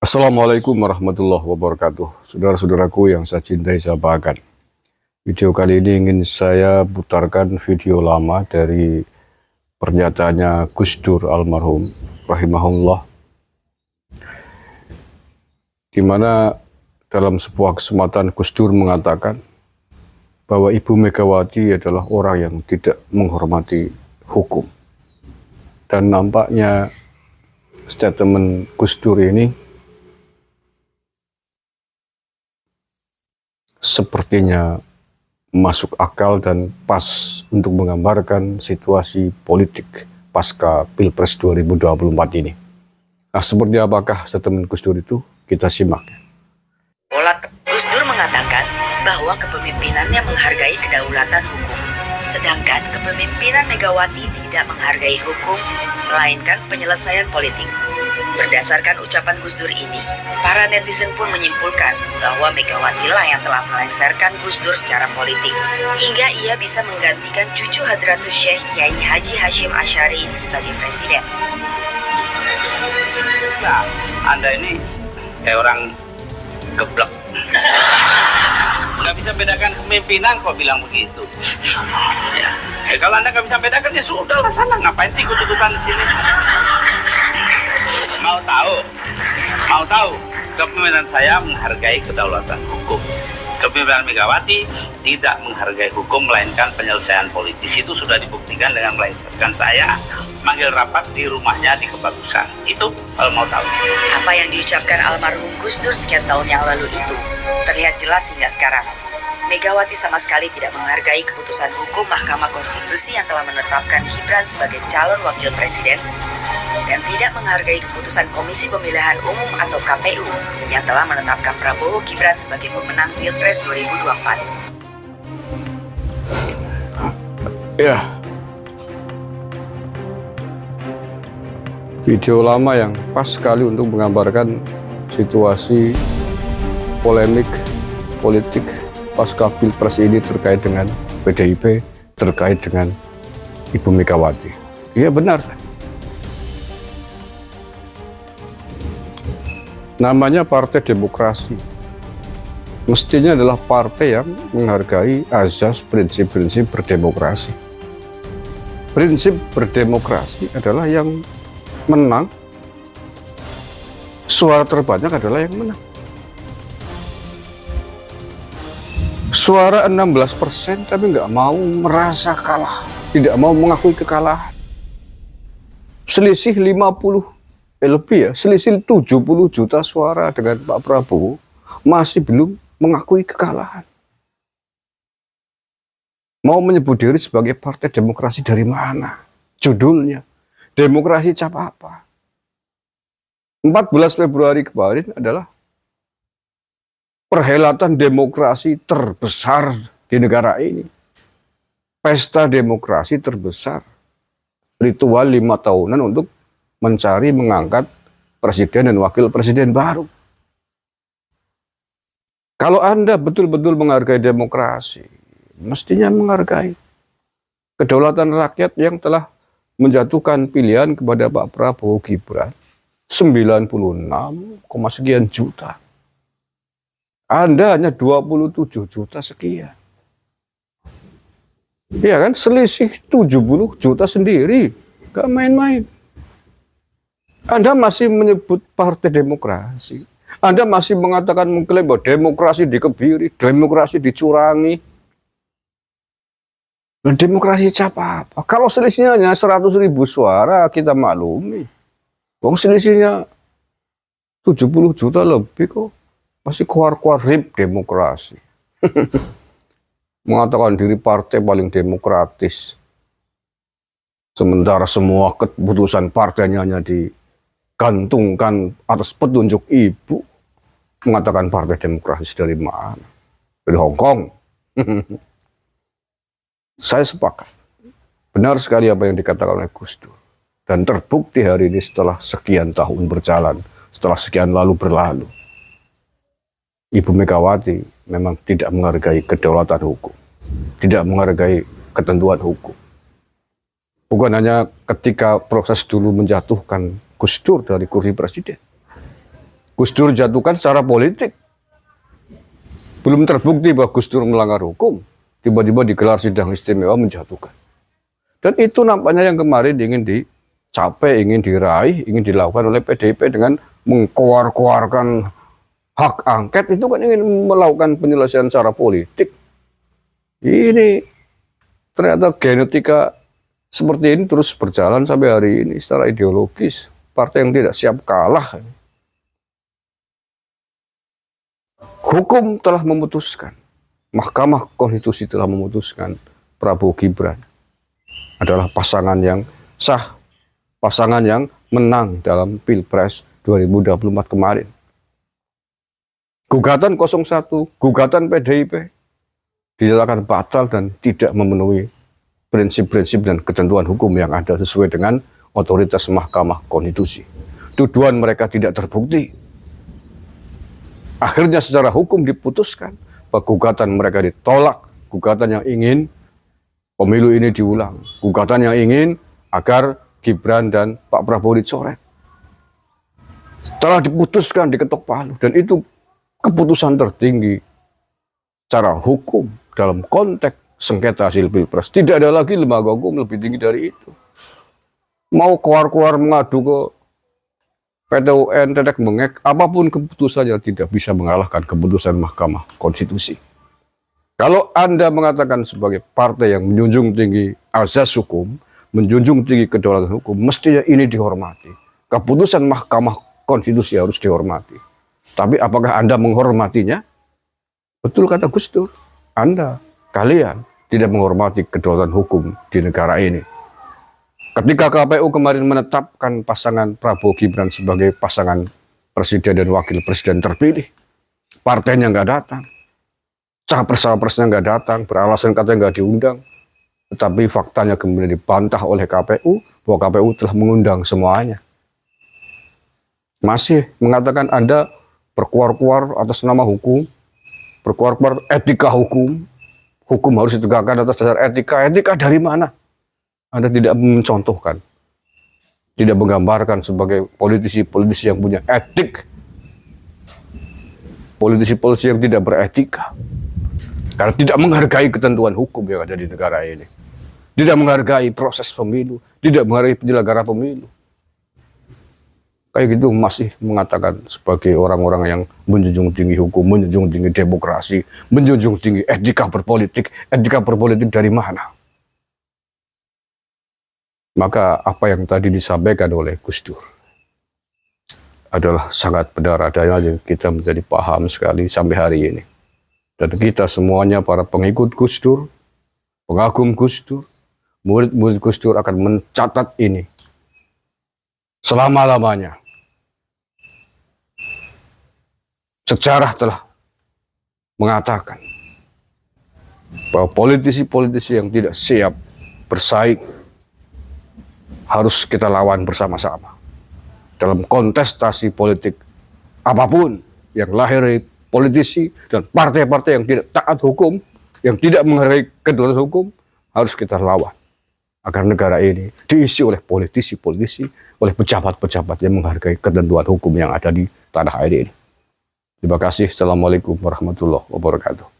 Assalamualaikum warahmatullahi wabarakatuh. Saudara-saudaraku yang saya cintai, saya banggakan. Video kali ini ingin saya putarkan video lama dari pernyataannya Gus Dur almarhum rahimahullah, di mana dalam sebuah kesempatan Gus Dur mengatakan bahwa Ibu Megawati adalah orang yang tidak menghormati hukum. Dan nampaknya statement Gus Dur ini sepertinya masuk akal dan pas untuk menggambarkan situasi politik pasca Pilpres 2024 ini. Nah, seperti apakah statement Gus Dur itu? Kita simak. Gus Dur mengatakan bahwa kepemimpinannya menghargai kedaulatan hukum, sedangkan kepemimpinan Megawati tidak menghargai hukum, melainkan penyelesaian politik. Berdasarkan ucapan Gus Dur ini, para netizen pun menyimpulkan bahwa Megawati lah yang telah melengsarkan Gus Dur secara politik, hingga ia bisa menggantikan cucu Hadratus Syekh Kiai Haji Hashim Asy'ari ini sebagai presiden. Nah, Anda ini kayak orang geblek. Nggak bisa bedakan kepemimpinan kok bilang begitu. Kalau Anda nggak bisa bedakan ya sudah lah sana, ngapain sih ikut-ikutan di sini? Mau tahu kepemimpinan saya menghargai kedaulatan hukum. Kepemimpinan Megawati tidak menghargai hukum melainkan penyelesaian politis. Itu sudah dibuktikan dengan melengsarkan saya manggil rapat di rumahnya di Kebagusan. Itu kalau mau tahu. Apa yang diucapkan almarhum Gus Dur sekian tahun yang lalu itu terlihat jelas hingga sekarang. Megawati sama sekali tidak menghargai keputusan hukum Mahkamah Konstitusi yang telah menetapkan Gibran sebagai calon wakil presiden, dan tidak menghargai keputusan Komisi Pemilihan Umum atau KPU yang telah menetapkan Prabowo Gibran sebagai pemenang Pilpres 2024. Ya, video lama yang pas sekali untuk menggambarkan situasi polemik politik pasca Pilpres ini terkait dengan PDIP, terkait dengan Ibu Megawati. Iya benar. Namanya Partai Demokrasi. Mestinya adalah partai yang menghargai azas prinsip-prinsip berdemokrasi. Prinsip berdemokrasi adalah yang menang, suara terbanyak adalah yang menang. Suara 16% tapi nggak mau merasa kalah, tidak mau mengakui kekalahan. Selisih 50 lebih ya, selisih 70 juta suara dengan Pak Prabowo masih belum mengakui kekalahan. Mau menyebut diri sebagai Partai Demokrasi dari mana? Judulnya, demokrasi cap apa? 14 Februari kemarin adalah perhelatan demokrasi terbesar di negara ini. Pesta demokrasi terbesar. Ritual 5 tahunan untuk mencari mengangkat presiden dan wakil presiden baru. Kalau Anda betul-betul menghargai demokrasi, mestinya menghargai kedaulatan rakyat yang telah menjatuhkan pilihan kepada Pak Prabowo Gibran 96, sekian juta. Anda hanya 27 juta sekian. Ya kan, selisih 70 juta sendiri. Gak main-main. Anda masih menyebut Partai Demokrasi. Anda masih mengatakan, mengklaim bahwa demokrasi dikebiri, demokrasi dicurangi. Dan demokrasi cap apa? Kalau selisihnya hanya 100.000 suara, kita maklumi. Wong selisihnya 70 juta lebih kok. Masih keluar-keluar rib demokrasi. Mengatakan diri partai paling demokratis. Sementara semua keputusan partainya hanya digantungkan atas petunjuk ibu. Mengatakan Partai Demokrasi dari mana? Dari Hong Kong. Saya sepakat. Benar sekali apa yang dikatakan oleh Gus Dur. Dan terbukti hari ini setelah sekian tahun berjalan. Setelah sekian lalu berlalu. Ibu Megawati memang tidak menghargai kedaulatan hukum, tidak menghargai ketentuan hukum. Bukan hanya ketika proses dulu menjatuhkan Gus Dur dari kursi presiden. Gus Dur jatuhkan secara politik. Belum terbukti bahwa Gus Dur melanggar hukum. Tiba-tiba digelar sidang istimewa menjatuhkan. Dan itu nampaknya yang kemarin ingin dicapai, ingin diraih, ingin dilakukan oleh PDIP dengan mengkoar-koarkan hak angket. Itu kan ingin melakukan penyelesaian secara politik. Ini ternyata genetika seperti ini terus berjalan sampai hari ini secara ideologis. Partai yang tidak siap kalah. Hukum telah memutuskan, Mahkamah Konstitusi telah memutuskan Prabowo Gibran adalah pasangan yang sah, pasangan yang menang dalam Pilpres 2024 kemarin. Gugatan 01, gugatan PDIP dinyatakan batal dan tidak memenuhi prinsip-prinsip dan ketentuan hukum yang ada sesuai dengan otoritas Mahkamah Konstitusi. Tuduhan mereka tidak terbukti. Akhirnya secara hukum diputuskan bahwa gugatan mereka ditolak, gugatan yang ingin pemilu ini diulang, gugatan yang ingin agar Gibran dan Pak Prabowo dicoret. Setelah diputuskan diketok palu, dan itu keputusan tertinggi secara hukum dalam konteks sengketa hasil Pilpres. Tidak ada lagi lembaga hukum lebih tinggi dari itu. Mau keluar-keluar mengadu ke PT UN, tetek mengek, apapun keputusannya tidak bisa mengalahkan keputusan Mahkamah Konstitusi. Kalau Anda mengatakan sebagai partai yang menjunjung tinggi azas hukum, menjunjung tinggi kedaulatan hukum, mestinya ini dihormati. Keputusan Mahkamah Konstitusi harus dihormati. Tapi apakah Anda menghormatinya? Betul kata Gus Dur, Anda, kalian tidak menghormati kedaulatan hukum di negara ini. Ketika KPU kemarin menetapkan pasangan Prabowo Gibran sebagai pasangan presiden dan wakil presiden terpilih, partainya nggak datang, capres-capresnya nggak datang, beralasan katanya nggak diundang. Tetapi faktanya kemudian dibantah oleh KPU bahwa KPU telah mengundang semuanya. Masih mengatakan Anda berkuar-kuar atas nama hukum, berkuar-kuar etika hukum, hukum harus ditegakkan atas dasar etika. Etika dari mana? Anda tidak mencontohkan, tidak menggambarkan sebagai politisi-politisi yang punya etik, politisi-politisi yang tidak beretika, karena tidak menghargai ketentuan hukum yang ada di negara ini, tidak menghargai proses pemilu, tidak menghargai penyelenggara pemilu. Kayak gitu masih mengatakan sebagai orang-orang yang menjunjung tinggi hukum, menjunjung tinggi demokrasi, menjunjung tinggi etika berpolitik dari mana? Maka apa yang tadi disampaikan oleh Gus Dur adalah sangat benar adanya, yang kita menjadi paham sekali sampai hari ini. Dan kita semuanya para pengikut Gus Dur, pengagum Gus Dur, murid-murid Gus Dur akan mencatat ini selama-lamanya. Sejarah telah mengatakan bahwa politisi-politisi yang tidak siap bersaing harus kita lawan bersama-sama. Dalam kontestasi politik apapun yang lahir dari politisi dan partai-partai yang tidak taat hukum, yang tidak menghargai kedaulatan hukum, harus kita lawan. Agar negara ini diisi oleh politisi-politisi, oleh pejabat-pejabat yang menghargai ketentuan hukum yang ada di tanah air ini. Terima kasih. Assalamualaikum warahmatullahi wabarakatuh.